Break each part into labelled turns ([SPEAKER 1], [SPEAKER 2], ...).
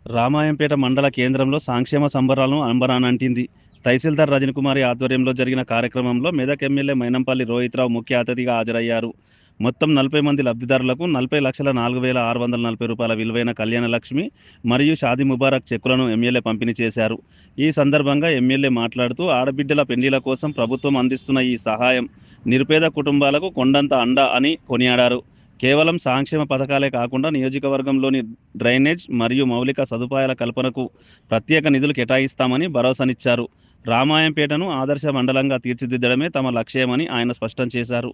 [SPEAKER 1] రామాయంపేట మండల కేంద్రంలో సంక్షేమ సంబరాలను అంబరానంటింది. తహసీల్దార్ రజనీకుమారి ఆధ్వర్యంలో జరిగిన కార్యక్రమంలో మెదక్ ఎమ్మెల్యే మైనంపల్లి రోహిత్రావు ముఖ్య అతిథిగా హాజరయ్యారు. మొత్తం 40 మంది లబ్ధిదారులకు 40,04,640 రూపాయల విలువైన కళ్యాణ లక్ష్మి మరియు షాదీ ముబారక్ చెక్కులను ఎమ్మెల్యే పంపిణీ చేశారు. ఈ సందర్భంగా ఎమ్మెల్యే మాట్లాడుతూ ఆడబిడ్డల పెళ్లిల కోసం ప్రభుత్వం అందిస్తున్న ఈ సహాయం నిరుపేద కుటుంబాలకు కొండంత అండ అని కొనియాడారు. కేవలం సంక్షేమ పథకాలే కాకుండా నియోజకవర్గంలోని డ్రైనేజ్ మరియు మౌలిక సదుపాయాల కల్పనకు ప్రత్యేక నిధులు కేటాయిస్తామని భరోసానిచ్చారు. రామాయంపేటను ఆదర్శ మండలంగా తీర్చిదిద్దడమే తమ లక్ష్యమని ఆయన స్పష్టం చేశారు.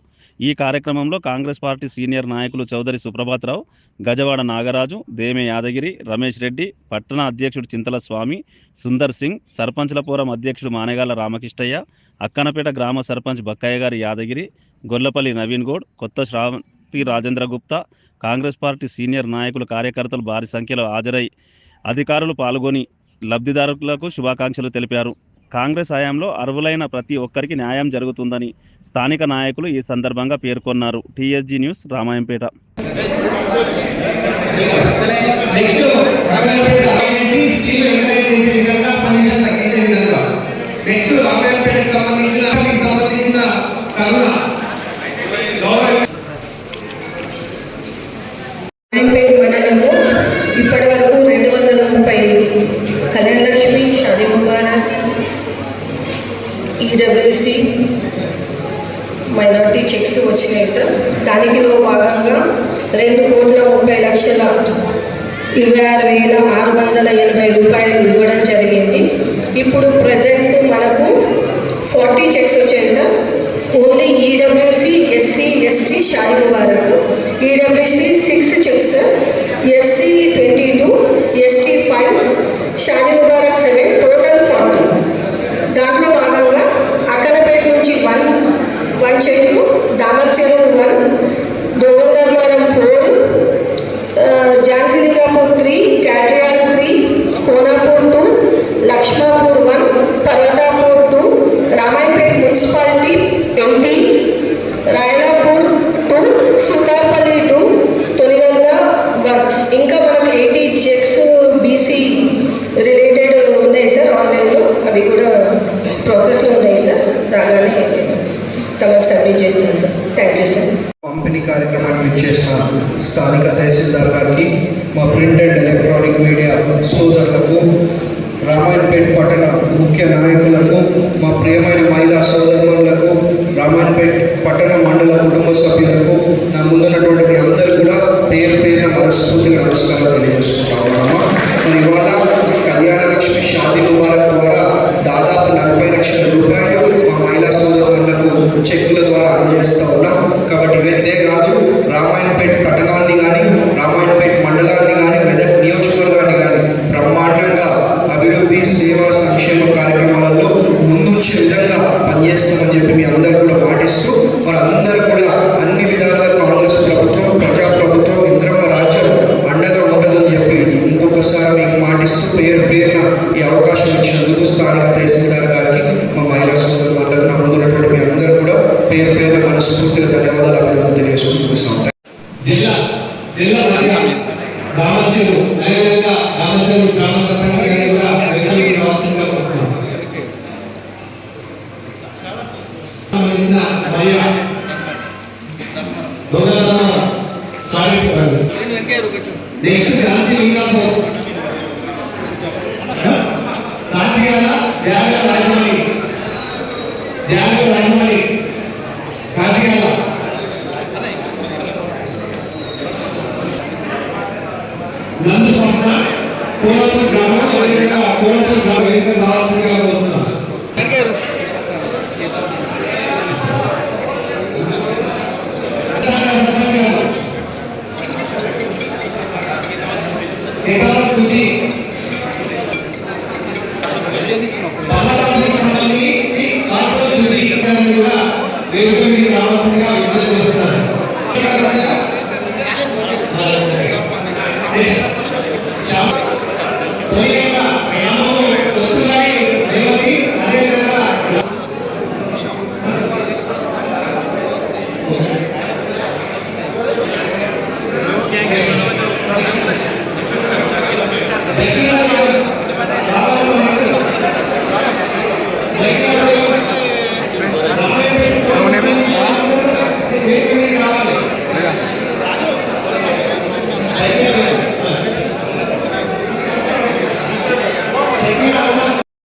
[SPEAKER 1] ఈ కార్యక్రమంలో కాంగ్రెస్ పార్టీ సీనియర్ నాయకులు చౌదరి సుప్రభాతరావు, గజవాడ నాగరాజు, దేమే యాదగిరి, రమేష్ రెడ్డి, పట్టణ అధ్యక్షుడు చింతల స్వామి, సుందర్ సింగ్, సర్పంచ్ల ఫోరం అధ్యక్షుడు మానేగాల రామకృష్ణయ్య, అక్కనపేట గ్రామ సర్పంచ్ బక్కయ్య గారి యాదగిరి, గొల్లపల్లి నవీన్ గౌడ్, కొత్త శ్రావంతి రాజేంద్ర గుప్తా, కాంగ్రెస్ పార్టీ సీనియర్ నాయకులు కార్యకర్తలు భారీ సంఖ్యలో హాజరై అధికారులు పాల్గొని లబ్ధిదారులకు శుభాకాంక్షలు తెలిపారు. కాంగ్రెస్ హయాంలో అర్హులైన ప్రతి ఒక్కరికి న్యాయం జరుగుతుందని స్థానిక నాయకులు ఈ సందర్భంగా పేర్కొన్నారు. TSG news, Ramayampet.
[SPEAKER 2] మండలంలో ఇప్పటి వరకు 230 Kalyana Lakshmi, Shaadi Mubarak, EWC, minority checks వచ్చినాయి సార్. దానికిలో భాగంగా 2,30,26,680 రూపాయలు ఇవ్వడం జరిగింది. ఇప్పుడు ప్రజెంట్ మనకు 40 చెక్స్ వచ్చాయి sir. Only EWC, SC, ST, Shaadi Mubarak, EWC 6 checks, SC 22, ST 5, Shaadi Mubarak 7, total 40. దాంట్లో భాగంగా అక్కనపేట నుంచి 1 చెక్, దామర్చెరువు 1, దోమలధర్మారం 4, ఝాన్సీలింగాపూర్ 3, క్యాట్రియాల్ 3, కోనాపూర్ 2, లక్ష్మాపూర్ 1, పర్వతాపూర్ 2, రామాయంపేట మున్సిపాలిటీ 80, రాయలాపూర్ 2, సూతాపల్లి 2, తొలిగల్ల 1. ఇంకా మనకు 80 చెక్స్ బీసీ రిలేటెడ్ ఉన్నాయి సార్. ఆన్లైన్లో అవి కూడా ప్రాసెస్లో ఉన్నాయి సార్. రాగానే తమకు సబ్మిట్ చేస్తున్నాం సార్. Thank you sir.
[SPEAKER 3] పంపిణీ కార్యక్రమాన్ని ఇచ్చేసిన స్థానిక తహసీల్దార్ గారికి, మా ప్రింట్ అండ్ ఎలక్ట్రానిక్ మీడియా సోదరులకు, రామాయంపేట పట్టణ ముఖ్య నాయకులకు, మా ప్రియమైన మహిళా సోదరులకు, రామాయంపేట పట్టణ మండల కుటుంబ సభ్యులకు, నా ముందున్నటువంటి మీ అందరూ కూడా పేరు పేరున మనస్ఫూర్తిగా నమస్కారం తెలియజేస్తున్నాము. మరి ఇవాళ కళ్యాణ లక్ష్మి, షాదీ ముబారక్ ద్వారా దాదాపు 40 లక్షల రూపాయలు మా మహిళా సోదరులకు చెక్కుల ద్వారా అందజేస్తూ ఉన్నాం. కాబట్టి ఇదే కాదు, రామాయంపేట పట్టణాన్ని కానీ, రామాయంపేట మండలాన్ని కానీ, మెదక్ నియోజకవర్గాన్ని కానీ బ్రహ్మాండంగా అభివృద్ధి, సేవా, సంక్షేమ కార్యక్రమాలలో ముందుంచే విధంగా పనిచేస్తామని చెప్పి మీ అందరూ కూడా పాటిస్తూ, మరి అందరూ కూడా అన్ని విధాలుగా కాంగ్రెస్ ప్రభుత్వం, ప్రజాప్రభుత్వం, ఇంద్రమ్మ రాజ్యం అండగా ఉంటుందని చెప్పి ఇంకొకసారి మీకు మాటిస్తూ పేరు పేరున ఈ అవకాశం ఇచ్చినందుకు స్థానిక తహసీల్దార్ గారికి, మా మహిళా సోదరులకు, నా ముందున్నటువంటి మీ అందరూ కూడా పేరు పేరున మనస్ఫూర్తిగా ధన్యవాదాలు, అభినందన తెలియజేసుకుంటూ
[SPEAKER 4] జిల్లా రామచెరువు అదేవిధంగా రామచెరువు గ్రామ సర్పంచ్ గారిని కూడా వెంకటగిరి రావాల్సిందిగా కోరుతున్నాం. సంబంధించిన మహిళ నెక్స్ట్ ఝాన్సీలింగాపూర్ కాకియాల త్యాగ రాజమణి కాకియాల నందు స్వప్న కోలాపూర్ గ్రామం, అదేవిధంగా కోలాపూర్ గ్రామం రావాల్సిందిగా కోరుతున్నాం. సర్పంచ్ గారు